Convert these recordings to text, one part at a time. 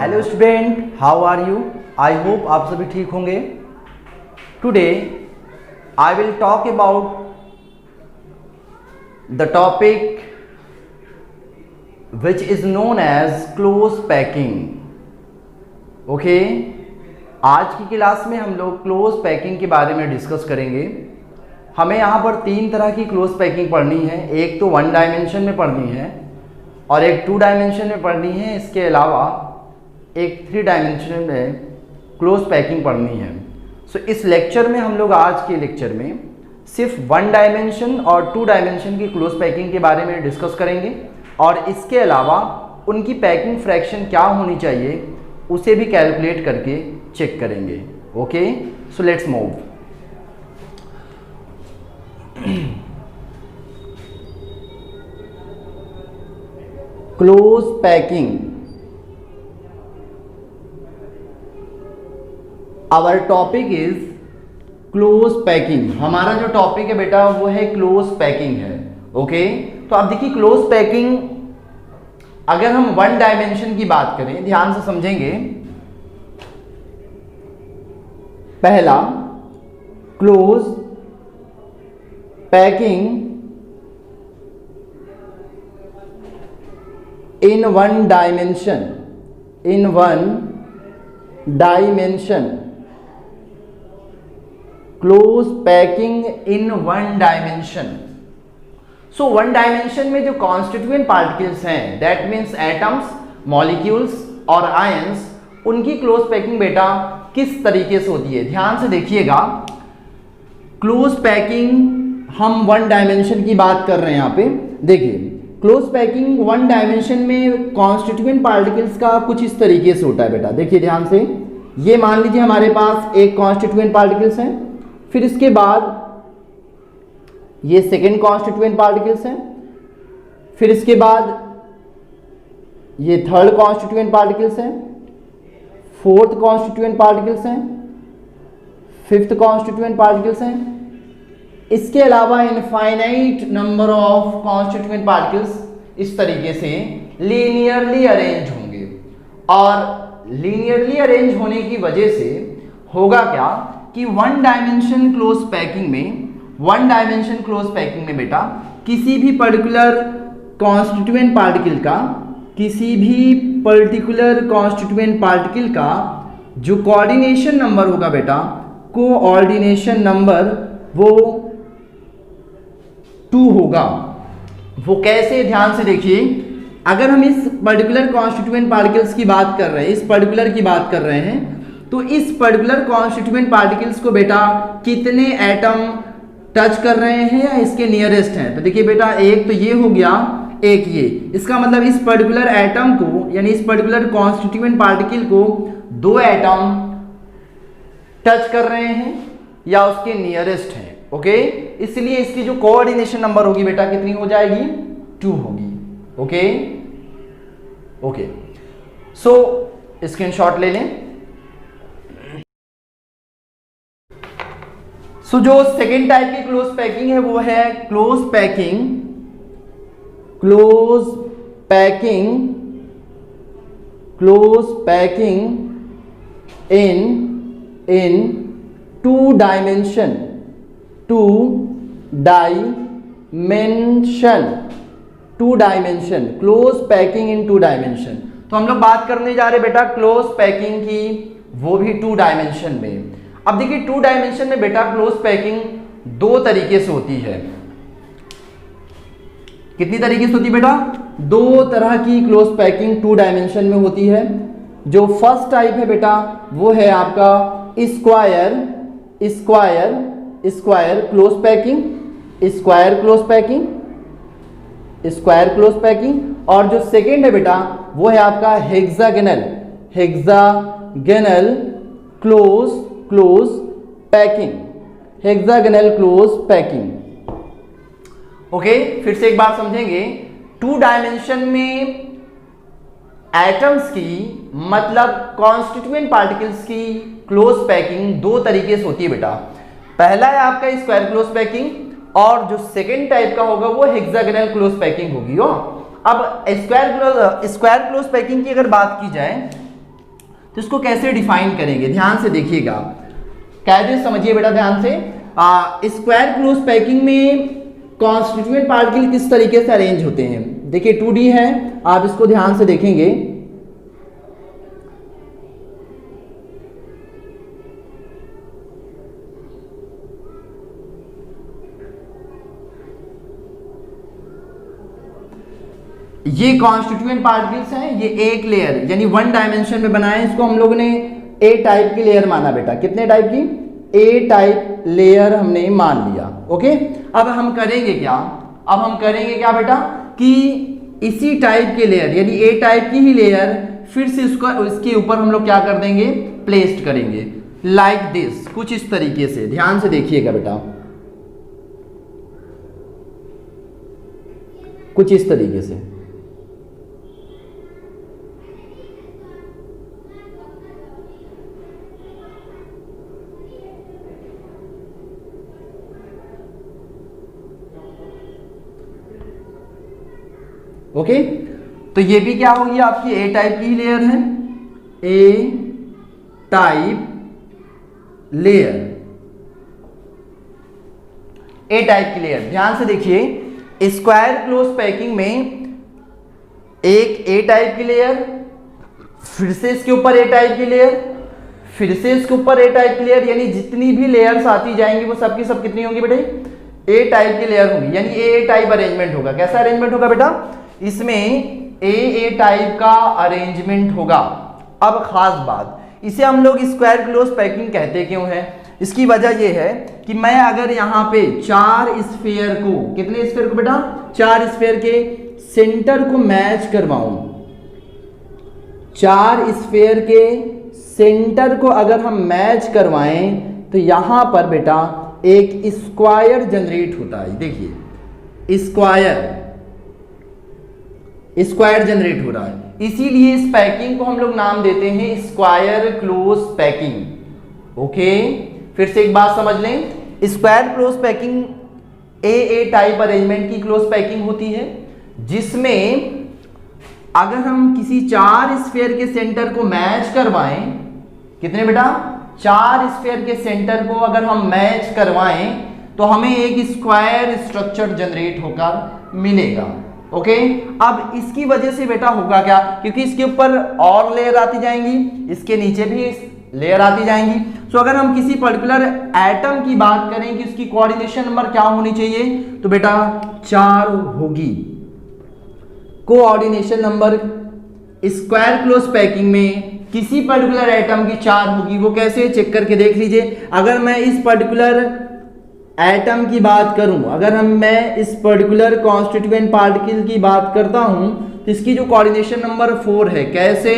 Hello student, how are you? I hope आप सभी ठीक होंगे। Today I will talk about the topic which is known as close packing. Okay, आज की class में हम लोग क्लोज पैकिंग के बारे में डिस्कस करेंगे। हमें यहाँ पर तीन तरह की क्लोज पैकिंग पढ़नी है। एक तो 1 डायमेंशन में पढ़नी है और एक 2 डायमेंशन में पढ़नी है। इसके अलावा एक 3 डायमेंशन में क्लोज पैकिंग पढ़नी है। सो इस लेक्चर में हम लोग आज के लेक्चर में सिर्फ 1 डायमेंशन और 2 डायमेंशन की क्लोज पैकिंग के बारे में डिस्कस करेंगे और इसके अलावा उनकी पैकिंग फ्रैक्शन क्या होनी चाहिए उसे भी कैलकुलेट करके चेक करेंगे। Okay, so let's move. Close packing, our topic is close packing. हमारा जो टॉपिक है बेटा वो है क्लोज पैकिंग है। ओके, तो आप देखिए क्लोज पैकिंग अगर हम 1 डायमेंशन की बात करें, ध्यान से समझेंगे। पहला, close packing in 1 dimension, close packing in 1 dimension। so 1 dimension में जो constituent particles हैं, that means atoms, molecules और ions, उनकी close packing बेटा किस तरीके से होती है, ध्यान से देखिएगा। close packing हम 1 dimension की बात कर रहे हैं। यहाँ पे देखिए क्लोज पैकिंग 1 डायमेंशन में कॉन्स्टिट्यूएंट पार्टिकल्स का कुछ इस तरीके से होता है बेटा। देखिए ध्यान से, ये मान लीजिए हमारे पास एक कॉन्स्टिट्यूएंट पार्टिकल्स हैं, फिर इसके बाद ये सेकेंड कॉन्स्टिट्यूएंट पार्टिकल्स हैं, फिर इसके बाद ये थर्ड कॉन्स्टिट्यूएंट पार्टिकल्स हैं, फोर्थ कॉन्स्टिट्यूएंट पार्टिकल्स हैं, फिफ्थ कॉन्स्टिट्यूएंट पार्टिकल्स हैं। इसके अलावा infinite number of constituent particles इस तरीके से लीनियरली अरेंज होंगे। और लीनियरली अरेंज होने की वजह से होगा क्या कि 1 डायमेंशन क्लोज पैकिंग में बेटा किसी भी पर्टिकुलर कॉन्स्टिट्यूएंट पार्टिकल का जो कोऑर्डिनेशन नंबर होगा बेटा, कोऑर्डिनेशन नंबर वो 2 होगा। वो कैसे, ध्यान से देखिए। अगर हम इस पर्टिकुलर कॉन्स्टिट्यूएंट पार्टिकल्स की बात कर रहे हैं, तो इस पर्टिकुलर कॉन्स्टिट्यूएंट पार्टिकल्स को बेटा कितने एटम टच कर रहे हैं या इसके नियरेस्ट हैं। तो देखिए बेटा, एक तो ये हो गया, एक ये। इसका मतलब इस पर्टिकुलर एटम को यानी इस पर्टिकुलर कॉन्स्टिट्यूएंट पार्टिकल को 2 एटम टच कर रहे हैं या उसके नियरेस्ट हैं। ओके, इसलिए इसकी जो कोऑर्डिनेशन नंबर होगी बेटा कितनी हो जाएगी, 2 होगी। ओके, सो स्क्रीनशॉट ले लें। सो जो सेकेंड टाइप की क्लोज पैकिंग है वो है close packing in 2 dimension close packing in 2 dimension. तो हम लोग बात करने जा रहे बेटा क्लोज पैकिंग की, वो भी 2 डायमेंशन में। अब देखिए 2 डायमेंशन में बेटा क्लोज पैकिंग 2 तरीके से होती है। कितनी तरीके से होती है बेटा? 2 तरह की क्लोज पैकिंग 2 डायमेंशन में होती है। जो फर्स्ट टाइप है बेटा वो है आपका स्क्वायर क्लोज पैकिंग और जो सेकेंड है बेटा वो है आपका हेक्सागोनल क्लोज पैकिंग। ओके, फिर से एक बार समझेंगे। 2 डायमेंशन में एटम्स की मतलब कॉन्स्टिट्यूएंट पार्टिकल्स की क्लोज पैकिंग 2 तरीके से होती है बेटा। पहला है आपका स्क्वायर क्लोज पैकिंग और जो सेकेंड टाइप का होगा वो हेक्सागोनल क्लोज पैकिंग होगी। अब स्क्वायर क्लोज पैकिंग की अगर बात की जाए तो इसको कैसे डिफाइन करेंगे, ध्यान से देखिएगा, कैसे समझिए बेटा ध्यान से। स्क्वायर क्लोज पैकिंग में कॉन्स्टिट्यूएंट पार्टिकल किस तरीके से अरेंज होते हैं, देखिए 2D है, आप इसको ध्यान से देखेंगे। ये कॉन्स्टिट्यूएंट पार्टिकल्स हैं, ये एक लेयर यानी 1 डायमेंशन में बनाए, इसको हम लोगों ने ए टाइप की लेयर माना बेटा, कितने टाइप की, ए टाइप लेयर हमने मान लिया। ओके, अब हम करेंगे क्या, अब हम करेंगे क्या बेटा कि इसी टाइप के लेयर यानी ए टाइप की ही लेयर फिर से इसके ऊपर हम लोग क्या कर देंगे, प्लेस्ड करेंगे लाइक दिस, कुछ इस तरीके से, ध्यान से देखिएगा बेटा, कुछ इस तरीके से। ओके, तो ये भी क्या होगी आपकी ए टाइप की लेयर है, ए टाइप लेयर, ए टाइप की लेयर। ध्यान से देखिए, स्क्वायर क्लोज पैकिंग में एक ए टाइप की लेयर, फिर से इसके ऊपर ए टाइप की लेयर, फिर से इसके ऊपर ए टाइप की लेयर, यानी जितनी भी लेयर्स आती जाएंगी वो सबकी सब कितनी होंगी बेटे, ए टाइप की लेयर होगी, यानी ए टाइप अरेंजमेंट होगा। कैसा अरेंजमेंट होगा बेटा, इसमें ए टाइप का अरेंजमेंट होगा। अब खास बात, इसे हम लोग स्क्वायर क्लोज पैकिंग कहते क्यों हैं, इसकी वजह यह है कि मैं अगर यहाँ पे 4 स्फीयर को, कितने स्फीयर को बेटा, 4 स्फीयर के सेंटर को मैच करवाऊं, 4 स्फीयर के सेंटर को अगर हम मैच करवाएं तो यहां पर बेटा एक स्क्वायर जनरेट होता है। देखिए स्क्वायर जनरेट हो रहा है, इसीलिए इस पैकिंग को हम लोग नाम देते हैं स्क्वायर क्लोज पैकिंग। ओके, फिर से एक बात समझ लें, स्क्वायर क्लोज पैकिंग ए टाइप अरेंजमेंट की क्लोज पैकिंग होती है, जिसमें अगर हम किसी 4 स्फीयर के सेंटर को मैच करवाएं, कितने बेटा, 4 स्फीयर के सेंटर को अगर हम मैच करवाएं तो हमें एक स्क्वायर स्ट्रक्चर जनरेट होकर मिलेगा। ओके, अब इसकी वजह से बेटा होगा क्या, क्योंकि इसके ऊपर और लेयर आती जाएंगी, इसके नीचे भी लेयर आती जाएंगी। सो अगर हम किसी पर्टिकुलर एटम की बात करें कि उसकी कोऑर्डिनेशन नंबर क्या होनी चाहिए, तो बेटा 4 होगी। Coordination number square close packing में किसी पर्टिकुलर एटम की 4 होगी। वो कैसे, चेक करके देख लीजिए। अगर मैं इस पर्टिकुलर एटम की बात करूं, अगर मैं इस पर्टिकुलर कॉन्स्टिट्यूएंट पार्टिकल की बात करता हूं, तो इसकी जो कोऑर्डिनेशन नंबर 4 है, कैसे,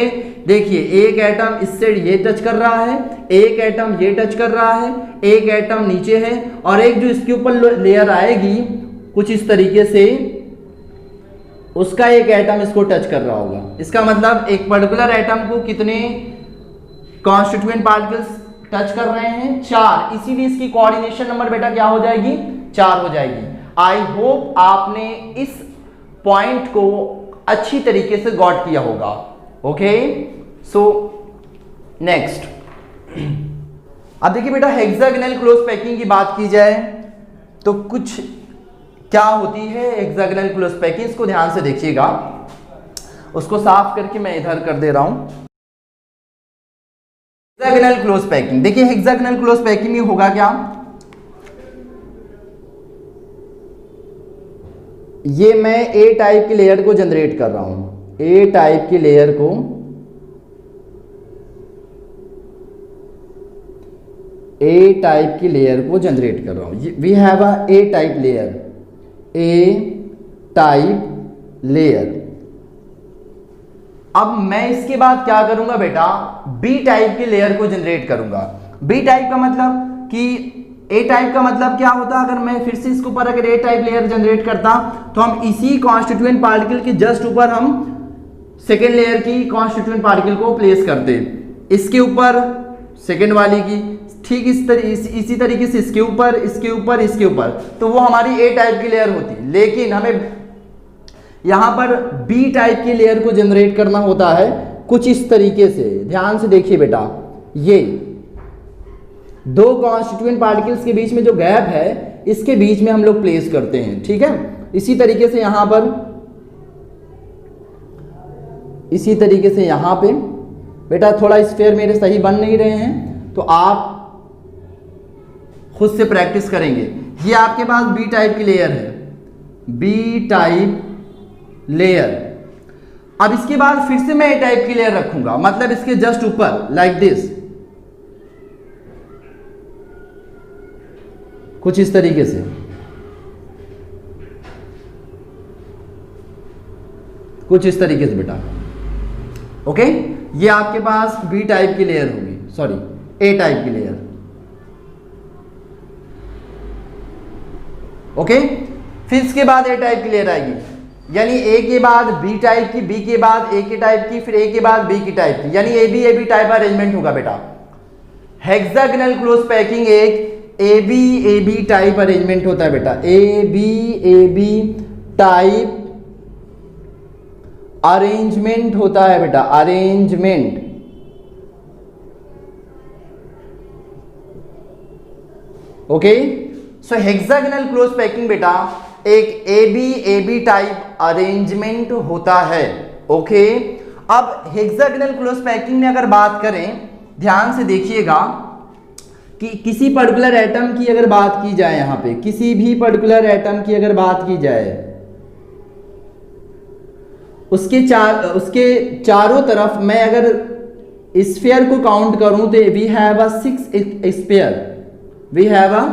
देखिए एक एटम इससे ये टच कर रहा है, एक एटम ये टच कर रहा है, एक एटम नीचे है, और एक जो इसके ऊपर लेयर आएगी कुछ इस तरीके से, उसका एक एटम इसको टच कर रहा होगा। इसका मतलब एक पर्टिकुलर एटम को कितने कॉन्स्टिट्यूएंट पार्टिकल्स टच कर रहे हैं, 4, इसीलिए इसकी कोऑर्डिनेशन नंबर बेटा क्या हो जाएगी, 4 हो जाएगी। आई होप आपने इस पॉइंट को अच्छी तरीके से गॉट किया होगा। ओके, सो नेक्स्ट, अब देखिए बेटा हेक्सागोनल क्लोज पैकिंग की बात की जाए तो कुछ क्या होती है हेक्सागोनल क्लोज पैकिंग, इसको ध्यान से देखिएगा, उसको साफ करके मैं इधर कर दे रहा हूं। हेक्सागोनल क्लोज पैकिंग, देखिए हेक्सागोनल क्लोज पैकिंग में होगा क्या, ये मैं ए टाइप की लेयर को जनरेट कर रहा हूं, ए टाइप की लेयर को, ए टाइप की लेयर को जनरेट कर रहा हूं। We have a A type layer, A type layer. अब मैं इसके बाद क्या करूंगा बेटा, बी टाइप की लेयर को जनरेट करूंगा। बी टाइप का मतलब कि ए टाइप का मतलब क्या होता, अगर मैं फिर से इसके ऊपर अगर ए टाइप लेयर जनरेट करता तो हम इसी कॉन्स्टिट्यूएंट पार्टिकल के जस्ट ऊपर हम सेकेंड लेयर की कॉन्स्टिट्यूएंट पार्टिकल को प्लेस करते, इसके ऊपर सेकेंड वाली की, ठीक इसी तरीके से इसके ऊपर, इसके ऊपर, इसके ऊपर, तो वो हमारी ए टाइप की लेयर होती। लेकिन हमें यहां पर बी टाइप की लेयर को जनरेट करना होता है, कुछ इस तरीके से, ध्यान से देखिए बेटा, ये दो कॉन्स्टिट्यूएंट पार्टिकल्स के बीच में जो गैप है इसके बीच में हम लोग प्लेस करते हैं, ठीक है। इसी तरीके से यहां पर, इसी तरीके से यहां पे बेटा थोड़ा स्फीयर मेरे सही बन नहीं रहे हैं तो आप खुद से प्रैक्टिस करेंगे। ये आपके पास बी टाइप की लेयर है, बी टाइप लेयर। अब इसके बाद फिर से मैं ए टाइप की लेयर रखूंगा, मतलब इसके जस्ट ऊपर लाइक दिस, कुछ इस तरीके से, कुछ इस तरीके से बेटा, ओके। ये आपके पास बी टाइप की लेयर होगी, सॉरी ए टाइप की लेयर, ओके। फिर इसके बाद ए टाइप की लेयर आएगी, यानी ए के बाद बी टाइप की, बी के बाद ए के टाइप की, फिर ए के बाद बी की टाइप की, यानी ए बी टाइप अरेंजमेंट होगा बेटा। हेक्सागोनल क्लोज पैकिंग एक ए बी टाइप अरेंजमेंट होता है बेटा, ए बी टाइप अरेंजमेंट होता है बेटा, अरेंजमेंट। ओके, सो हेक्सागोनल क्लोज पैकिंग बेटा एक ए बी टाइप अरेंजमेंट होता है, ओके। अब हेक्सागोनल क्लोज पैकिंग में अगर बात करें, ध्यान से देखिएगा कि किसी पर्टिकुलर एटम की अगर बात की जाए, यहां पे किसी भी पर्टिकुलर एटम की अगर बात की जाए, उसके चारों तरफ मैं अगर स्फीयर को काउंट करूं तो we have a 6 sphere, we have a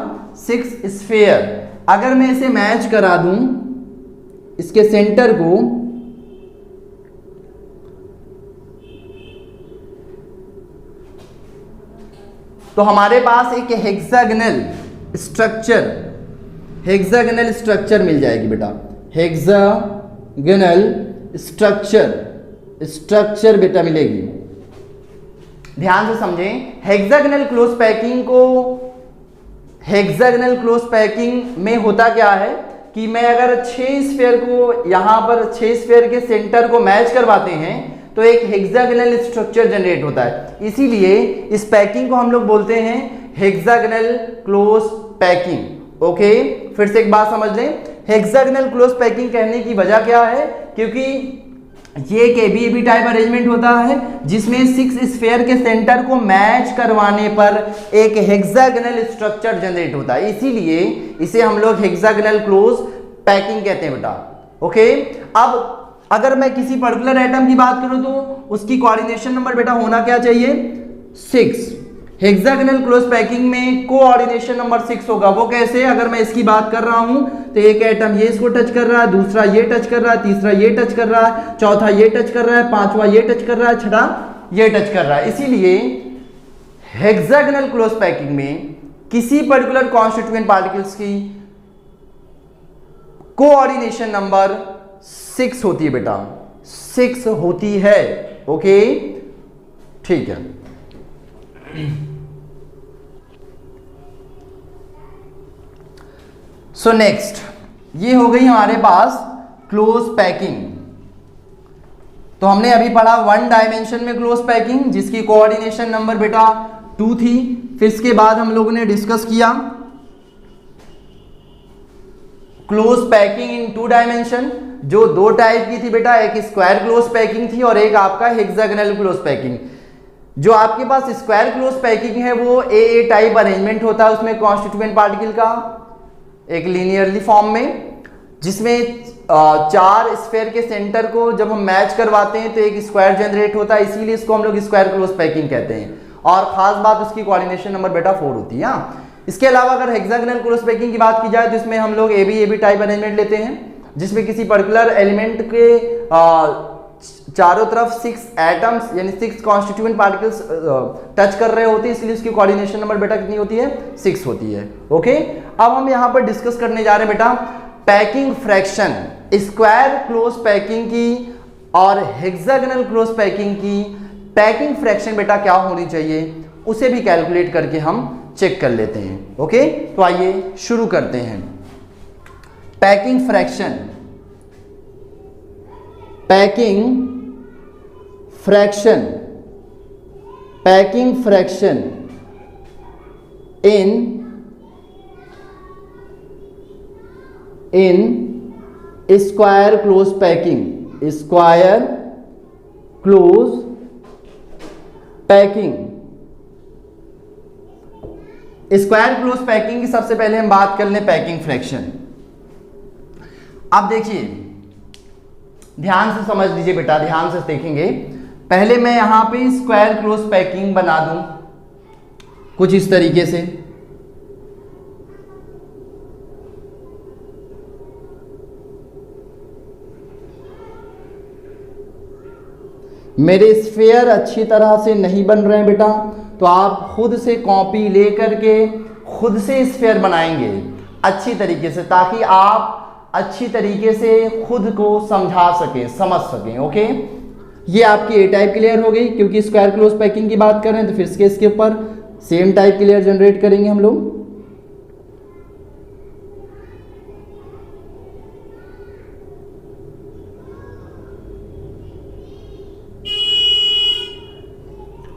6 sphere. अगर मैं इसे मैच करा दूं इसके सेंटर को, तो हमारे पास एक हेक्सागोनल स्ट्रक्चर मिल जाएगी बेटा, हेक्सागोनल स्ट्रक्चर बेटा मिलेगी। ध्यान से समझें, हेक्सागोनल क्लोज पैकिंग को, हेक्सागोनल क्लोज पैकिंग में होता क्या है कि मैं अगर 6 स्फीयर को यहां पर 6 स्फीयर के सेंटर को मैच करवाते हैं तो एक हेक्सागोनल स्ट्रक्चर जनरेट होता है, इसीलिए इस पैकिंग को हम लोग बोलते हैं हेक्सागोनल क्लोज पैकिंग, ओके। फिर से एक बात समझ लें, हेक्सागोनल क्लोज पैकिंग कहने की वजह क्या है, क्योंकि ये एक ए बी टाइप अरेंजमेंट होता है जिसमें 6 स्फीयर के सेंटर को मैच करवाने पर एक हेक्सागोनल स्ट्रक्चर जनरेट होता है, इसीलिए इसे हम लोग हेक्सागोनल क्लोज पैकिंग कहते हैं बेटा, ओके। अब अगर मैं किसी पर्टिकुलर एटम की बात करूं तो उसकी कोऑर्डिनेशन नंबर बेटा होना क्या चाहिए, 6। हेक्सागोनल क्लोज पैकिंग में कोऑर्डिनेशन नंबर 6 होगा। वो कैसे, अगर मैं इसकी बात कर रहा हूं तो एक एटम ये इसको टच कर रहा है, दूसरा ये टच कर रहा है, तीसरा ये टच कर रहा है, चौथा ये टच कर रहा है, पांचवा ये टच कर रहा है, छठा ये टच कर रहा है। इसीलिए हेक्सागोनल क्लोज पैकिंग में किसी पर्टिकुलर कॉन्स्टिट्यूएंट पार्टिकल्स की कोऑर्डिनेशन नंबर 6 होती है बेटा, 6 होती है, ओके, ठीक है। सो नेक्स्ट, ये हो गई हमारे पास क्लोज पैकिंग। तो हमने अभी पढ़ा 1 डायमेंशन में क्लोज पैकिंग जिसकी कोऑर्डिनेशन नंबर बेटा 2 थी। फिर इसके बाद हम लोगों ने डिस्कस किया क्लोज पैकिंग इन 2 डायमेंशन, जो 2 टाइप की थी बेटा, एक स्क्वायर क्लोज पैकिंग थी और एक आपका हेक्सागोनल क्लोज पैकिंग। जो आपके पास स्क्वायर क्लोज पैकिंग है वो ए टाइप अरेंजमेंट होता है उसमें कॉन्स्टिट्यूएंट पार्टिकल का एक लीनियरली फॉर्म में, जिसमें 4 स्फीयर के सेंटर को जब हम मैच करवाते हैं तो एक स्क्वायर जनरेट होता है, इसीलिए इसको हम लोग स्क्वायर क्लोज पैकिंग कहते हैं। और खास बात उसकी कोऑर्डिनेशन नंबर बेटा 4 होती है। इसके अलावा अगर हेक्सागोनल क्लोज पैकिंग की बात की जाए तो इसमें हम लोग ए बी टाइप अरेंजमेंट लेते हैं जिसमें किसी पर्टिकुलर एलिमेंट के चारों तरफ 6 एटम्स यानी 6 कॉन्स्टिट्यूएंट पार्टिकल्स टच कर रहे होते हैं, इसलिए उसकी कोऑर्डिनेशन नंबर बेटा कितनी होती है, 6 होती है, ओके। अब हम यहां पर डिस्कस करने जा रहे हैं बेटा packing fraction, square close packing की और हेक्सागोनल क्लोज पैकिंग की पैकिंग फ्रैक्शन बेटा क्या होनी चाहिए उसे भी कैलकुलेट करके हम चेक कर लेते हैं, ओके। तो आइए शुरू करते हैं। Packing fraction, packing fraction in square close packing, square close packing. Square close packing की सबसे पहले हम बात कर लें पैकिंग फ्रैक्शन। अब देखिए, ध्यान से समझ लीजिए बेटा, ध्यान से देखेंगे। पहले मैं यहां पे स्क्वायर क्लोज पैकिंग बना दूं कुछ इस तरीके से। मेरे स्फेयर अच्छी तरह से नहीं बन रहे हैं बेटा, तो आप खुद से कॉपी लेकर के खुद से स्फेयर बनाएंगे अच्छी तरीके से, ताकि आप अच्छी तरीके से खुद को समझा सकें, समझ सकें। ओके, ये आपकी ए टाइप क्लियर हो गई, क्योंकि स्क्वायर क्लोज पैकिंग की बात कर रहे हैं तो फिर इसके ऊपर सेम टाइप क्लियर जनरेट करेंगे हम लोग।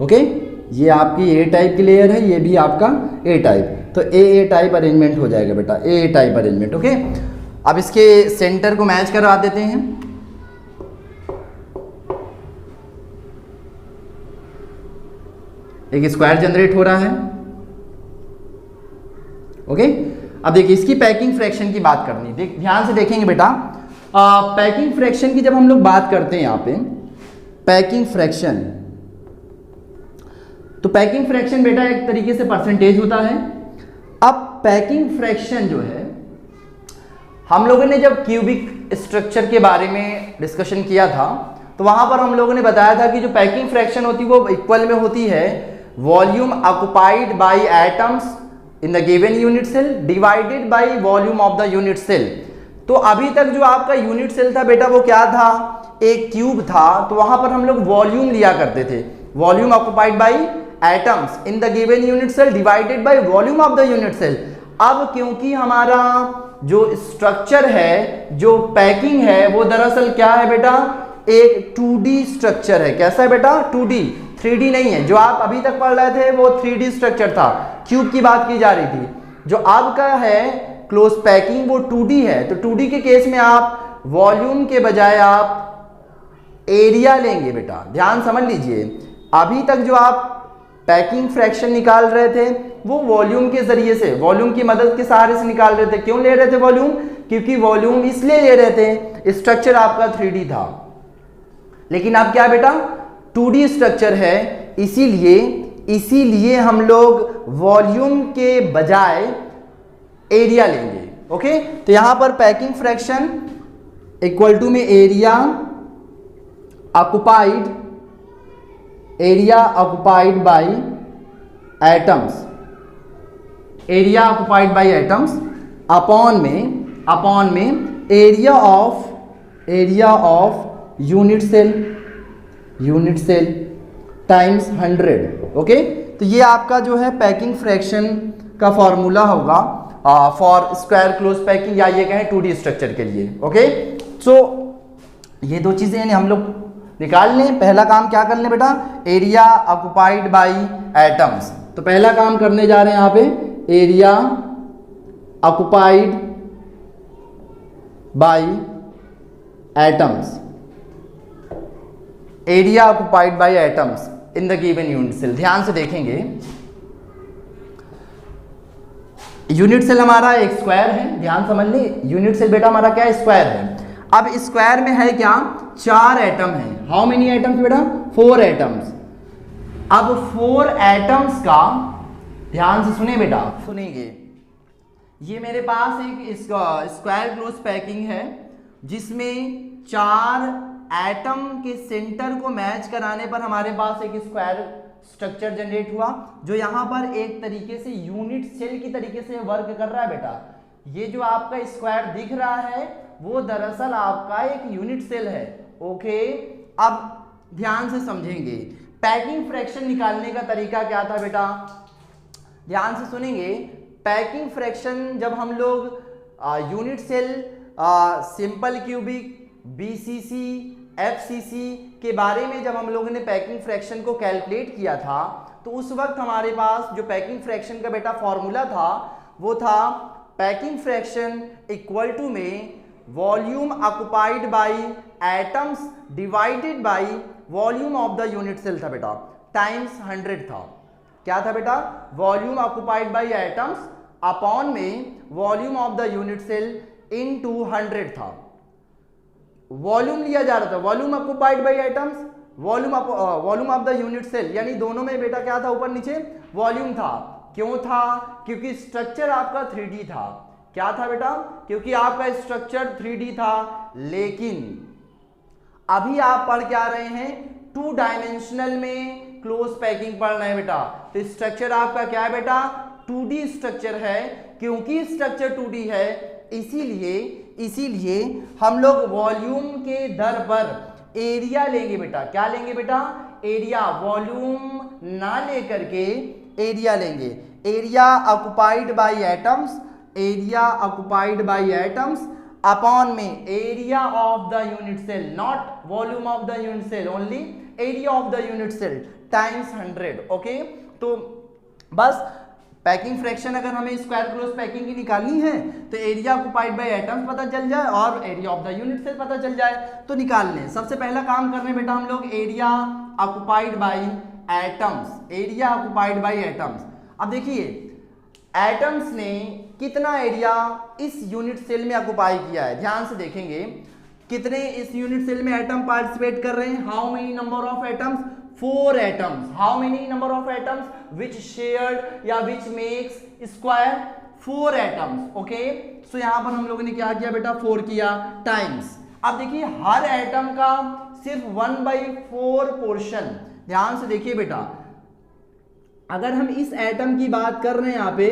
ओके, ये आपकी ए टाइप की लेयर है, ये भी आपका ए टाइप, तो ए टाइप अरेंजमेंट हो जाएगा बेटा, ए टाइप अरेंजमेंट। ओके, अब इसके सेंटर को मैच करवा देते हैं। एक स्क्वायर जनरेट हो रहा है। ओके, अब देखिए इसकी पैकिंग फ्रैक्शन की बात करनी, ध्यान से देखेंगे बेटा। पैकिंग फ्रैक्शन की जब हम लोग बात करते हैं यहाँ पे पैकिंग फ्रैक्शन, तो पैकिंग फ्रैक्शन बेटा एक तरीके से परसेंटेज होता है। अब पैकिंग फ्रैक्शन जो है, हम लोगों ने जब क्यूबिक स्ट्रक्चर के बारे में डिस्कशन किया था तो वहां पर हम लोगों ने बताया था कि जो पैकिंग फ्रैक्शन होती है वो इक्वल में होती है volume occupied by atoms in the given unit cell divided by volume of the unit cell. तो अभी तक जो आपका यूनिट सेल था बेटा वो क्या था, एक क्यूब था, तो वहां पर हम लोग वॉल्यूम लिया करते थे, volume occupied by atoms in the given unit cell divided by volume of the unit cell. अब क्योंकि हमारा जो स्ट्रक्चर है, जो पैकिंग है, वो दरअसल क्या है बेटा, एक 2D स्ट्रक्चर है। कैसा है बेटा, 2D, 3D नहीं है। जो आप अभी तक पढ़ रहे थे वो 3D स्ट्रक्चर था, क्यूब की बात की जा रही थी। जो अब का है क्लोज पैकिंग वो 2D है। तो 2D के केस में आप वॉल्यूम के बजाय आप एरिया लेंगे बेटा, ध्यान समझ लीजिए। अभी तक जो आप पैकिंग फ्रैक्शन निकाल रहे थे वो वॉल्यूम के जरिए से, वॉल्यूम की मदद के सहारे से निकाल रहे थे। क्यों ले रहे थे वॉल्यूम, क्योंकि वॉल्यूम इसलिए ले रहे थे, स्ट्रक्चर आपका 3D था। लेकिन अब क्या बेटा 2D स्ट्रक्चर है, इसीलिए हम लोग वॉल्यूम के बजाय एरिया लेंगे। ओके, तो यहां पर पैकिंग फ्रैक्शन इक्वल टू में area occupied by atoms, area occupied by atoms upon में area of unit cell times 100। Okay, तो ये आपका जो है पैकिंग फ्रैक्शन का फॉर्मूला होगा फॉर स्क्वायर क्लोज पैकिंग, या ये कहें 2D स्ट्रक्चर के लिए। ओके, सो ये दो चीजें हम लोग निकाल लें। पहला काम क्या कर लें बेटा, एरिया ऑक्युपाइड बाय एटम्स। तो पहला काम करने जा रहे हैं यहाँ पे, area occupied by atoms, area occupied by atoms in the given unit cell. ध्यान से देखेंगे, यूनिट सेल हमारा एक स्क्वायर है, ध्यान समझ ली, यूनिट सेल बेटा हमारा क्या है, स्क्वायर है। अब स्क्वायर में है क्या, 4 एटम है। हाउ मेनी एटम्स बेटा, 4 एटम्स। अब 4 एटम्स का ध्यान से सुने बेटा, सुनेंगे, ये मेरे पास एक स्क्वायर क्लोज पैकिंग है जिसमें 4 एटम के सेंटर को मैच कराने पर हमारे पास एक स्क्वायर स्ट्रक्चर जनरेट हुआ, जो यहां पर एक तरीके से यूनिट सेल की तरीके से वर्क कर रहा है बेटा। ये जो आपका स्क्वायर दिख रहा है वो दरअसल आपका एक यूनिट सेल है। ओके, अब ध्यान से समझेंगे, पैकिंग फ्रैक्शन निकालने का तरीका क्या था बेटा, ध्यान से सुनेंगे। पैकिंग फ्रैक्शन जब हम लोग unit cell, simple cubic, BCC, FCC के बारे में जब हम लोगों ने पैकिंग फ्रैक्शन को कैलकुलेट किया था तो उस वक्त हमारे पास जो पैकिंग फ्रैक्शन का बेटा फॉर्मूला था वो था पैकिंग फ्रैक्शन इक्वल टू में volume occupied by atoms divided by volume of the unit cell था बेटा, टाइम्स 100 था। क्या था बेटा? Volume occupied by atoms upon में volume of the unit cell into 100 था। वॉल्यूम लिया जा रहा था, volume occupied by atoms, volume of the unit cell, यानी दोनों में बेटा क्या था? ऊपर नीचे वॉल्यूम था। क्यों था? क्योंकि स्ट्रक्चर आपका 3D था। क्या था बेटा? क्योंकि आपका स्ट्रक्चर 3D था। लेकिन अभी आप पढ़ क्या रहे हैं? 2 डायमेंशनल में क्लोज पैकिंग पढ़ रहे हैं बेटा। तो स्ट्रक्चर आपका क्या है बेटा? 2D स्ट्रक्चर है। क्योंकि स्ट्रक्चर 2D है इसीलिए हम लोग वॉल्यूम के दर पर एरिया लेंगे बेटा। क्या लेंगे बेटा? एरिया, वॉल्यूम ना लेकर के एरिया लेंगे। Area occupied by atoms, area occupied by atoms upon में area of the unit cell, not volume of the unit cell, only area of the unit cell times 100। Okay, तो बस packing fraction अगर हमें square close packing की निकालनी है तो area occupied by atoms पता चल जाए और area of the unit cell पता चल जाए तो निकाल लें। सबसे पहला काम करने बेटा हम लोग area occupied by atoms, area occupied by atoms. अब देखिए एटम्स ने कितना एरिया इस यूनिट सेल में ऑक्युपाई किया है, ध्यान से देखेंगे कितने इस यूनिट सेल में एटम पार्टिसिपेट कर रहे हैं। How many number of atoms? 4 atoms. How many number of atoms which shared या which makes square? 4 atoms. Okay, so यहाँ पर हम लोगों ने क्या किया बेटा? 4 किया टाइम्स। अब देखिए हर एटम का सिर्फ 1/4 पोर्शन, ध्यान से देखिए बेटा, अगर हम इस एटम की बात कर रहे हैं, यहाँ पे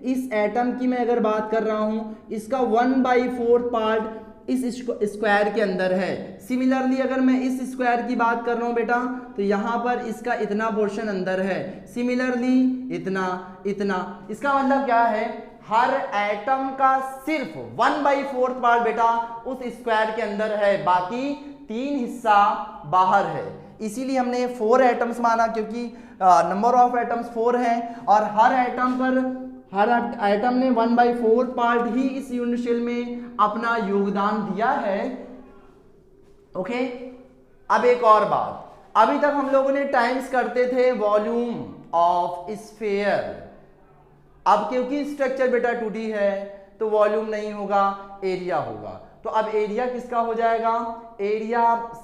इस एटम की मैं अगर बात कर रहा हूं, इसका 1/4 पार्ट इस स्क्वायर के अंदर है। सिमिलरली अगर मैं इस स्क्वायर की बात कर रहा हूं बेटा तो यहां पर इसका इतना पोर्शन अंदर है, सिमिलरली इतना इतना। इसका मतलब क्या है? हर एटम का सिर्फ 1/4 पार्ट बेटा उस स्क्वायर के अंदर है, बाकी 3 हिस्सा बाहर है। इसीलिए हमने 4 एटम्स माना क्योंकि नंबर ऑफ एटम्स 4 हैं और हर एटम ने 1/4 पार्ट ही इस यूनिट सेल में अपना योगदान दिया है। ओके, अब एक और बात, अभी तक हम लोगों ने टाइम्स करते थे वॉल्यूम ऑफ स्फीयर। अब क्योंकि स्ट्रक्चर बेटा 2D है तो वॉल्यूम नहीं होगा, एरिया होगा। तो अब एरिया किसका हो जाएगा? एरिया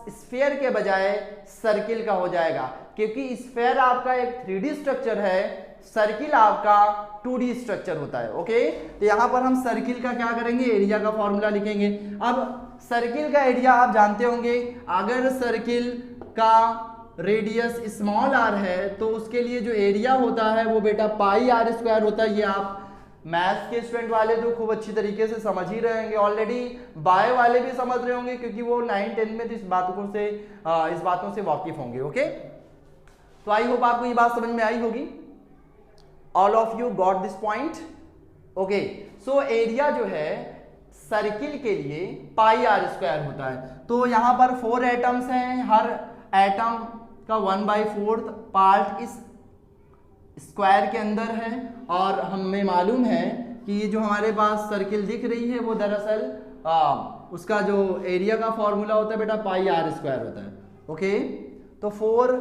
स्फीयर के बजाय सर्किल का हो जाएगा, क्योंकि स्फीयर आपका एक 3D स्ट्रक्चर है, सर्किल आपका 2D स्ट्रक्चर होता है। ओके, तो यहां पर हम सर्किल का क्या करेंगे? एरिया का फॉर्मूला लिखेंगे। अब सर्किल का एरिया आप जानते होंगे, अगर सर्किल का रेडियस स्मॉल r है तो उसके लिए जो एरिया होता है वो बेटा πr² होता है। ये आप मैथ्स के स्टूडेंट वाले तो खूब अच्छी तरीके से समझ ही रहे होंगे, ऑलरेडी बायो वाले भी समझ रहे होंगे क्योंकि वो 9-10 में तो इस बातों से वाकिफ होंगे। ओके, तो आई होप आपको ये बात समझ में आई होगी। All of you got this point? Okay, so area जो है सर्किल के लिए πr² होता है। तो यहां पर 4 एटम्स हैं, हर एटम का 1/4 पार्ट इस स्क्वायर के अंदर है और हमें मालूम है कि ये जो हमारे पास सर्किल दिख रही है वो दरअसल उसका जो एरिया का फॉर्मूला होता है बेटा πr² होता है। ओके, तो 4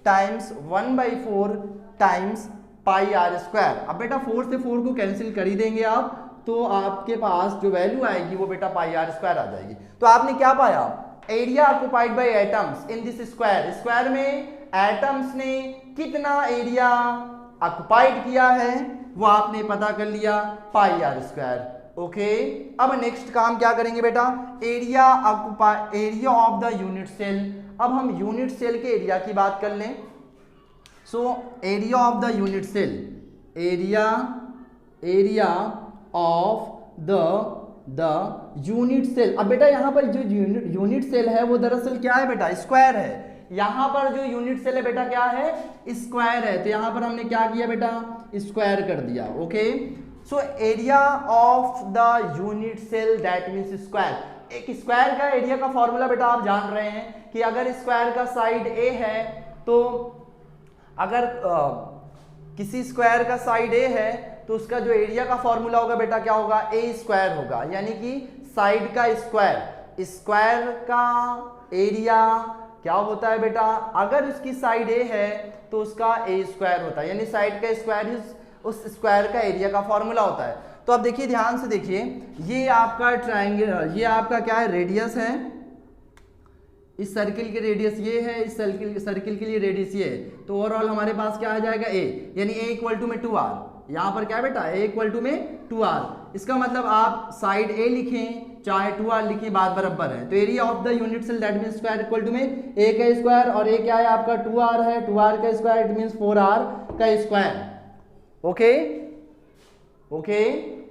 टाइम्स 1/4 टाइम्स πr²। अब बेटा 4 से 4 को कैंसिल कर ही देंगे आप, तो आपके पास जो वैल्यू आएगी वो बेटा πr² आ जाएगी। तो आपने क्या पाया? Area occupied by atoms in this square. Square में एटम्स ने कितना एरिया ऑक्युपाइड किया है वो आपने पता कर लिया, πr²। ओके, अब नेक्स्ट काम क्या करेंगे बेटा? Area of the unit cell. अब हम यूनिट सेल के एरिया की बात कर लें। So area of the unit cell, area of the unit cell. अब बेटा यहाँ पर जो यूनिट सेल है वो दरअसल क्या है बेटा? स्क्वायर है। यहाँ पर जो यूनिट सेल है बेटा क्या है? स्क्वायर है। तो यहाँ पर हमने क्या किया बेटा? स्क्वायर कर दिया। Okay, so area of the unit cell that means square. एक स्क्वायर का एरिया का फॉर्मूला बेटा आप जान रहे हैं, कि अगर स्क्वायर का साइड ए है तो अगर किसी स्क्वायर का साइड ए है तो उसका जो एरिया का फॉर्मूला होगा बेटा क्या होगा, ए स्क्वायर होगा। यानी कि साइड का स्क्वायर, स्क्वायर का एरिया क्या होता है बेटा, अगर उसकी साइड ए है तो उसका ए स्क्वायर होता है, यानी साइड का स्क्वायर उस स्क्वायर का एरिया का फॉर्मूला होता है। तो अब देखिए ध्यान से देखिए, ये आपका ट्रायंगल, ये आपका क्या है, रेडियस है, इस सर्किल की रेडियस ये है, इस सर्किल के लिए रेडियस ये है। तो ओवरऑल हमारे पास क्या आ जाएगा, ए, यानी ए इक्वल टू में 2r। यहाँ पर क्या है बेटा, ए इक्वल टू में 2r। इसका मतलब आप साइड ए लिखें चाहे 2r लिखें, बात बराबर है। तो area of the unit cell that means square equal to में ए का स्क्वायर, और ए क्या है आपका 2r है, 2r का स्क्वायर इट मींस 4r का square. Okay okay,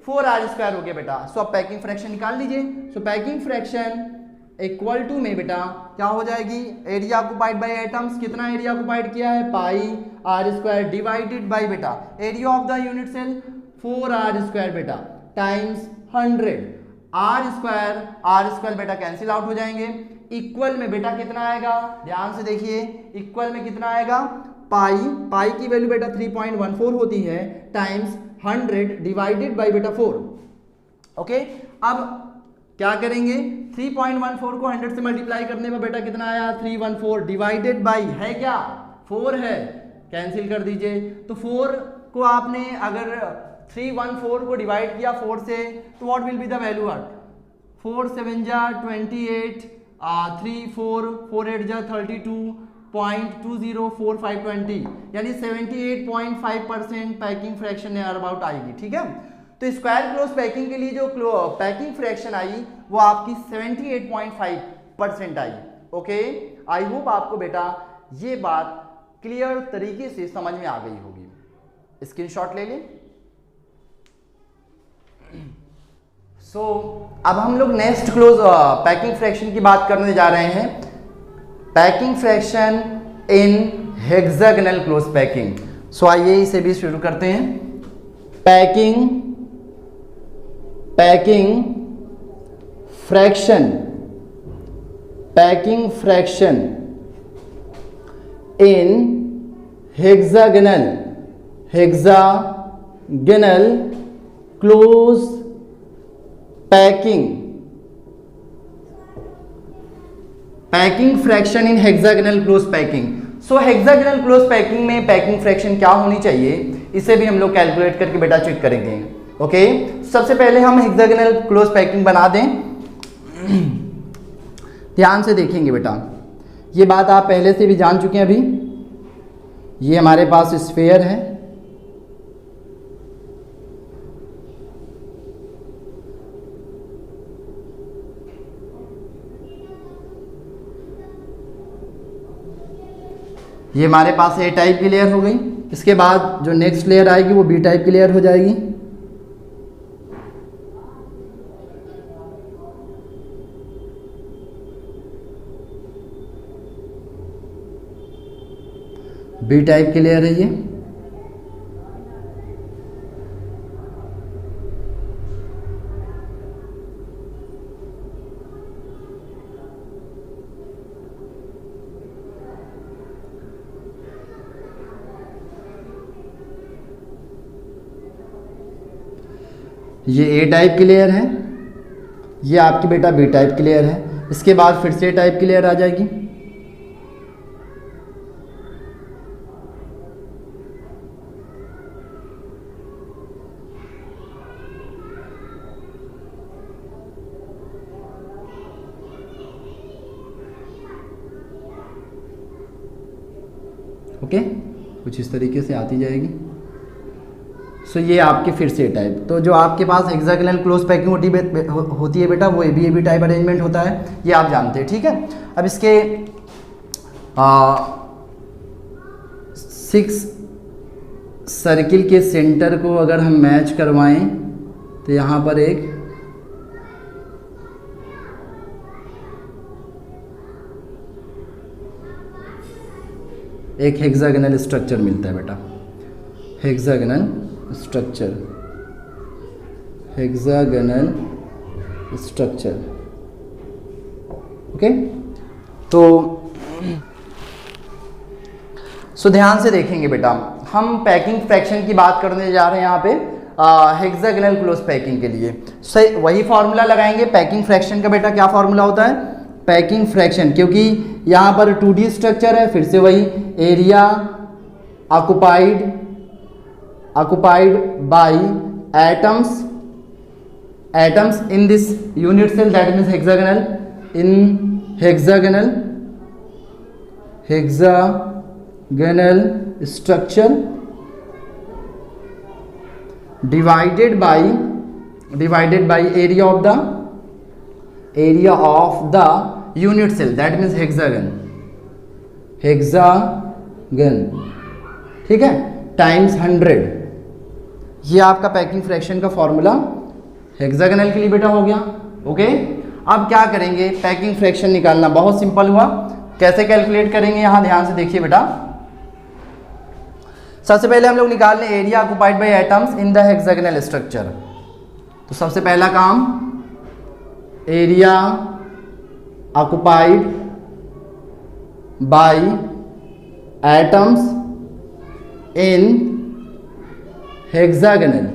4r square हो गया बेटा। सो अब पैकिंग फ्रैक्शन निकाल लीजिए। So packing fraction equal to में बेटा क्या हो जाएगी, एरिया ऑक्युपाइड बाय एटम्स, कितना एरिया ऑक्युपाइड किया है, pi r square divided by बेटा area of the unit cell 4r square बेटा टाइम्स 100। आर स्क्वायर बेटा कैंसिल आउट हो जाएंगे। इक्वल में बेटा कितना आएगा, ध्यान से देखिए, इक्वल में कितना आएगा, पाई की वैल्यू बेटा 3.14 होती है, टाइम्स 100 डिवाइडेड बाय बेटा 4। ओके, अब क्या करेंगे, 3.14 को 100 से मल्टीप्लाई करने में बेटा कितना आया, 314 डिवाइडेड बाई है क्या, 4 है, कैंसिल कर दीजिए। तो 4 को आपने अगर 314 को डिवाइड किया 4 से तो what will be the value, 4 7 जा 28, 3 4 4 8 जा 32.204520, यानी 78.5% पैकिंग फ्रैक्शन नियर अबाउट आएगी। ठीक है, तो स्क्वायर क्लोज पैकिंग के लिए जो पैकिंग फ्रैक्शन आई वो आपकी 78.5% आई। ओके, आई होप आपको बेटा ये बात क्लियर तरीके से समझ में आ गई होगी। स्क्रीनशॉट ले लें। सो अब हम लोग नेक्स्ट क्लोज पैकिंग फ्रैक्शन की बात करने जा रहे हैं, packing fraction in hexagonal close packing. So आइए इसे भी शुरू करते हैं। Packing fraction in hexagonal close packing fraction in hexagonal close packing. So hexagonal close packing में पैकिंग फ्रैक्शन क्या होनी चाहिए, इसे भी हम लोग कैलकुलेट करके बेटा चेक करेंगे। ओके, सबसे पहले हम हेक्सागोनल क्लोज पैकिंग बना दें। ध्यान से देखेंगे बेटा, ये बात आप पहले से भी जान चुके हैं। अभी ये हमारे पास स्फीयर है, ये हमारे पास ए टाइप की लेयर हो गई। इसके बाद जो नेक्स्ट लेयर आएगी वो बी टाइप की लेयर हो जाएगी। बी टाइप की लेयर है ये। ये ए टाइप की लेयर है, ये आपकी बेटा बी टाइप की लेयर है। इसके बाद फिर से ए टाइप की लेयर आ जाएगी। ओके, कुछ इस तरीके से आती जाएगी। सो ये आपके फिर से टाइप। तो जो आपके पास हेक्सागोनल क्लोज पैकिंग होती है बेटा वो ए बी टाइप अरेंजमेंट होता है, ये आप जानते हैं। ठीक है, अब इसके 6 सर्किल के सेंटर को अगर हम मैच करवाएं तो यहाँ पर एक हेक्सागोनल स्ट्रक्चर मिलता है बेटा, हेक्सागोनल स्ट्रक्चर। ओके, तो ध्यान से देखेंगे बेटा, हम पैकिंग फ्रैक्शन की बात करने जा रहे हैं यहाँ पे हेक्सागोनल क्लोज पैकिंग के लिए। सही वही फॉर्मूला लगाएंगे पैकिंग फ्रैक्शन का। बेटा क्या फॉर्मूला होता है पैकिंग फ्रैक्शन, क्योंकि यहाँ पर 2D स्ट्रक्चर है, फिर से वही area occupied by atoms in this unit cell, that means hexagonal structure divided by area of the unit cell, that means hexagon, ठीक है, टाइम्स 100। ये आपका पैकिंग फ्रैक्शन का फॉर्मूला हेक्सागोनल के लिए बेटा हो गया। ओके, अब क्या करेंगे पैकिंग फ्रैक्शन निकालना, बहुत सिंपल हुआ। कैसे कैलकुलेट करेंगे यहाँ ध्यान से देखिए बेटा। सबसे पहले हम लोग निकाल लें area occupied by atoms in the hexagonal structure. तो सबसे पहला काम area occupied by atoms in hexagonal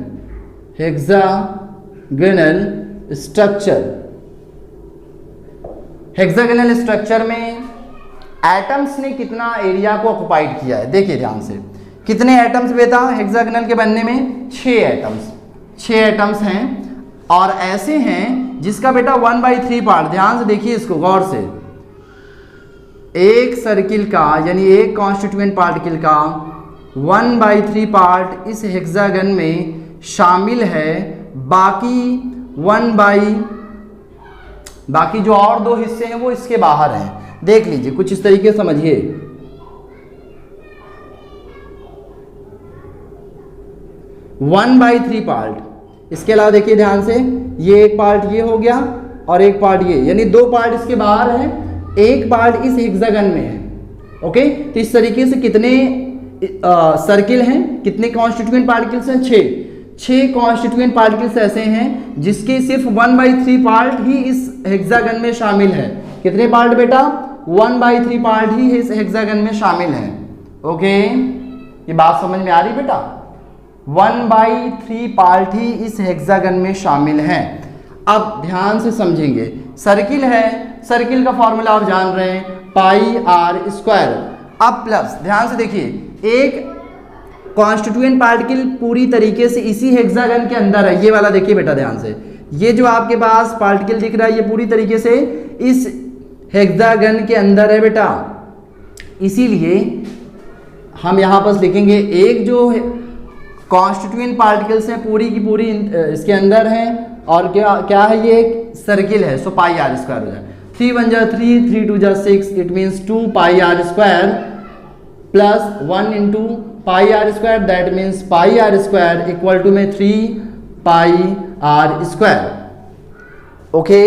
structure में एटम्स ने कितना एरिया को ऑक्युपाइड किया है। देखिए ध्यान से, कितने एटम्स बेटा हेक्सागोनल के बनने में 6 एटम्स हैं, और ऐसे हैं जिसका बेटा 1/3 पार्ट, ध्यान से देखिए इसको गौर से, एक सर्किल का यानी एक कॉन्स्टिट्यूएंट पार्टिकल का 1/3 पार्ट इस हेक्सागन में शामिल है, बाकी जो और 2 हिस्से हैं वो इसके बाहर हैं। देख लीजिए कुछ इस तरीके से समझिए, 1/3 पार्ट, इसके अलावा देखिए ध्यान से, ये एक पार्ट ये हो गया और एक पार्ट ये, यानी 2 पार्ट इसके बाहर हैं, एक पार्ट इस हेक्सागन में है। ओके, तो इस तरीके से कितने सर्किल हैं, कितने कॉन्स्टिट्यूएंट पार्टिकल्स हैं, 6 कॉन्स्टिट्यूएंट पार्टिकल्स ऐसे हैं जिसके सिर्फ 1/3 पार्ट ही इस हेक्सागन में शामिल है। कितने पार्ट बेटा 1/3 पार्ट ही इस हेक्सागन में शामिल है। ओके, ये बात समझ में आ रही बेटा, 1/3 पार्ट ही इस हेक्सागन में शामिल हैं। अब ध्यान से समझेंगे, सर्किल है, सर्किल का फॉर्मूला आप जान रहे हैं πr²। अब प्लस ध्यान से देखिए, एक कॉन्स्टिट्यूएंट पार्टिकल पूरी तरीके से इसी हेक्सागन के अंदर है, ये वाला देखिए बेटा ध्यान से, ये जो आपके पास पार्टिकल दिख रहा है ये पूरी तरीके से इस हेक्सागन के अंदर है बेटा। इसीलिए हम यहाँ पर लिखेंगे एक जो कॉन्स्टिट्यूएंट पार्टिकल्स हैं पूरी की पूरी इसके अंदर हैं, और क्या है ये एक सर्किल है, सो πr² हो जाए। 3 1 जा 3, 3 2 जा 6, it means 2πr² plus 1 into πr², that means πr² equal to में 3πr²। ओके,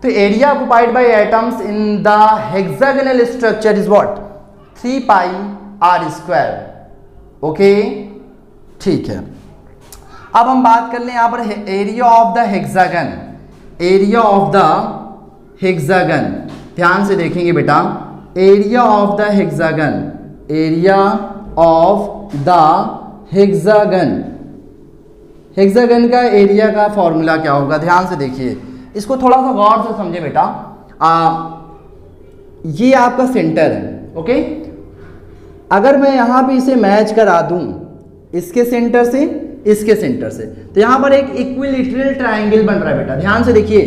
तो area occupied by atoms in the hexagonal structure is what 3πr²। Okay, ठीक है। अब हम बात कर लें यहाँ पर area of the hexagon. Area of the hexagon ध्यान से देखेंगे बेटा, area of the hexagon, area of the hexagon, hexagon का एरिया का फॉर्मूला क्या होगा, ध्यान से देखिए, इसको थोड़ा सा गौर से समझे बेटा। ये आपका सेंटर है। ओके, अगर मैं यहाँ पे इसे मैच करा दूं इसके सेंटर से इसके सेंटर से, तो यहाँ पर एक इक्विलैटरल ट्रायंगल बन रहा है बेटा। ध्यान से देखिए,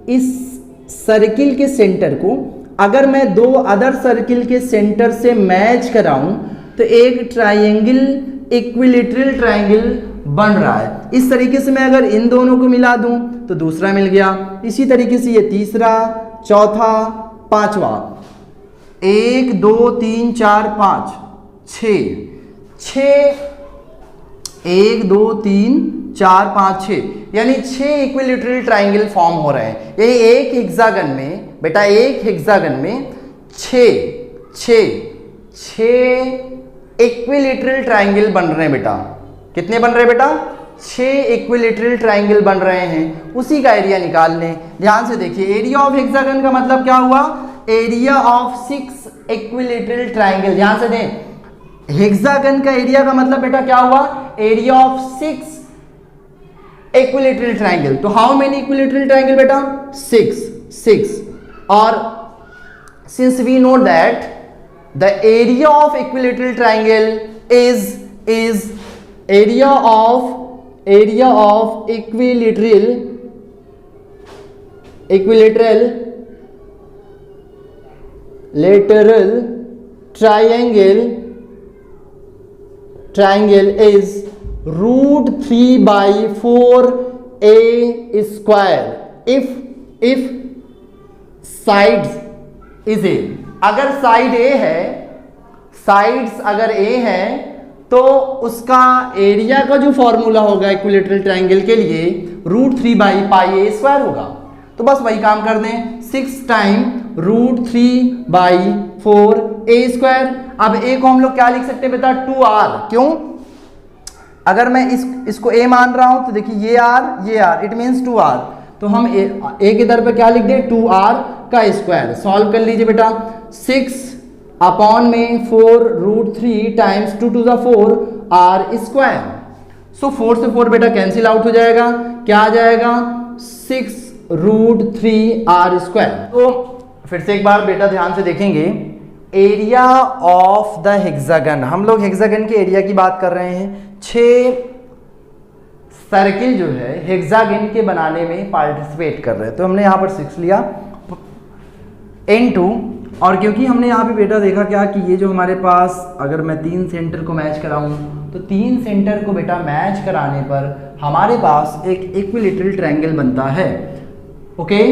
इस सर्किल के सेंटर को अगर मैं 2 अदर सर्किल के सेंटर से मैच कराऊं तो एक ट्रायंगल इक्विलैटरल ट्रायंगल बन रहा है। इस तरीके से मैं अगर इन दोनों को मिला दूं तो दूसरा मिल गया, इसी तरीके से ये तीसरा, चौथा, पांचवा, 1 2 3 4 5 6, 1 2 3 4 5 6, यानी 6 इक्विलैटरल ट्रायंगल फॉर्म हो रहे हैं। यानी एक हेक्सागन में बेटा, एक हेक्सागन में 6 इक्विलैटरल ट्रायंगल बन रहे हैं बेटा। कितने बन रहे हैं बेटा 6 इक्विलैटरल ट्रायंगल बन रहे हैं। उसी का एरिया निकाल लें। ध्यान से देखिए, एरिया ऑफ हेक्सागन का मतलब क्या हुआ, एरिया ऑफ 6 इक्विलेटरल ट्राइंगल। ध्यान से दें, हेक्सागन का एरिया का मतलब बेटा क्या हुआ, एरिया ऑफ 6 इक्विलेटरल ट्राइंगल। तो हाउ मेनी इक्विलेटरल ट्राइंगल बेटा, 6। और since we know that the area of equilateral triangle is area of equilateral lateral triangle is √3/4 a square if sides is a। अगर side ए है, sides अगर ए है तो उसका area का जो फॉर्मूला होगा इक्विलेटरल ट्राइंगल के लिए √3/πa² होगा। तो बस वही काम कर दें, 6 टाइम √3/4a²। अब ए को हम लोग क्या लिख सकते हैं बेटा, 2r। क्यों, अगर मैं इसको a मान रहा हूं तो देखिए ये r इट मीन्स 2r। तो हम a के दर पे क्या लिख दें, 2r का स्क्वायर। सॉल्व कर लीजिए बेटा, 6 अपॉन में 4√3 टाइम्स 2 to the 4 r²। सो 4 से 4 बेटा कैंसिल आउट हो जाएगा, क्या आ जाएगा, 6√3r²। तो फिर से एक बार बेटा ध्यान से देखेंगे, एरिया ऑफ द हेक्सागन, हम लोग हेक्सागन के एरिया की बात कर रहे हैं। 6 सर्किल जो है हेक्सागन के बनाने में पार्टिसिपेट कर रहे हैं, तो हमने यहाँ पर 6 लिया इनटू, और क्योंकि हमने यहाँ पे बेटा देखा क्या कि ये जो हमारे पास, अगर मैं 3 सेंटर को मैच कराऊं तो 3 सेंटर को बेटा मैच कराने पर हमारे पास एक इक्विलेटरल ट्रायंगल बनता है। ओके,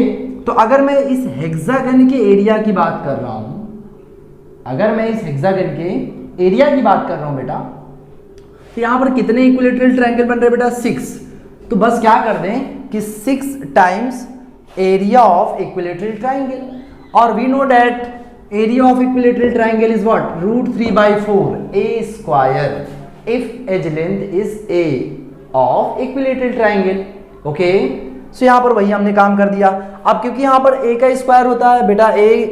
तो अगर मैं इस हेक्सागन के एरिया की बात कर रहा हूं, अगर मैं इस हेक्सागन के एरिया की बात कर रहा हूं बेटा, तो यहां पर कितने इक्विलेटरल ट्रायंगल बन रहे बेटा, 6। तो बस क्या कर दें कि 6 times area of equilateral triangle, और we know that area of equilateral triangle is what, √3/4 a² if edge length is a of equilateral triangle. Okay, so यहां पर वही हमने काम कर दिया। अब क्योंकि यहां पर a का स्क्वायर होता है बेटा, a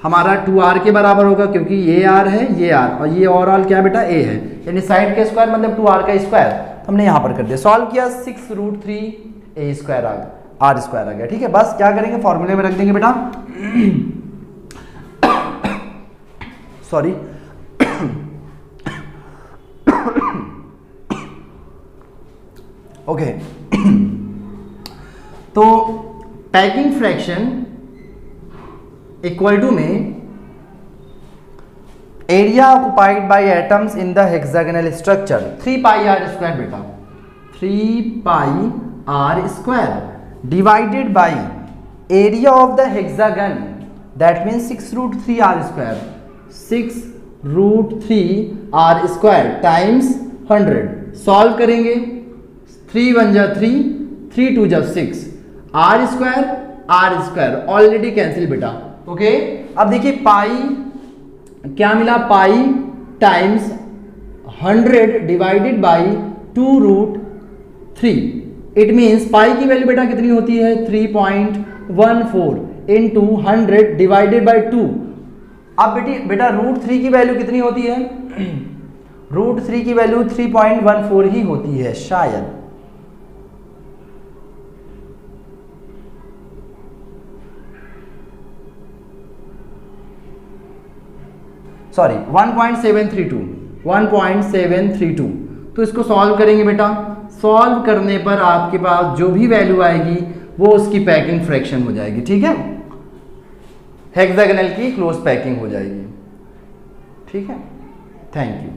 हमारा 2r के बराबर होगा, क्योंकि ये r है, ये r, और ये ओवरऑल क्या है बेटा, a है, यानी साइड का स्क्वायर मतलब 2r का स्क्वायर। हमने यहां पर कर दिया, सॉल्व किया, 6√3a² r² आ गया। ठीक है, बस क्या करेंगे, फॉर्मूले में रख देंगे बेटा, सॉरी ओके। तो पैकिंग फ्रैक्शन इक्वल टू में area occupied by atoms in the hexagonal structure 3πr² बेटा, 3πr² divided by area of the hexagon, that means 6√3r², 6√3r² times 100। Solve करेंगे, 3 1 जा 3, 3 2 जा 6, r² ऑलरेडी कैंसिल बेटा। Okay, अब देखिए पाई क्या मिला, पाई times 100 divided by 2√3। It means पाई की वैल्यू बेटा कितनी होती है, 3.14 इंटू 100 डिवाइडेड बाई 2। अब बेटा √3 की वैल्यू कितनी होती है, √3 की वैल्यू 3.14 ही होती है शायद। सॉरी 1.732। तो इसको सॉल्व करेंगे बेटा, सॉल्व करने पर आपके पास जो भी वैल्यू आएगी वो उसकी पैकिंग फ्रैक्शन हो जाएगी। ठीक है, हेक्सागोनल की क्लोज पैकिंग हो जाएगी। ठीक है, थैंक यू।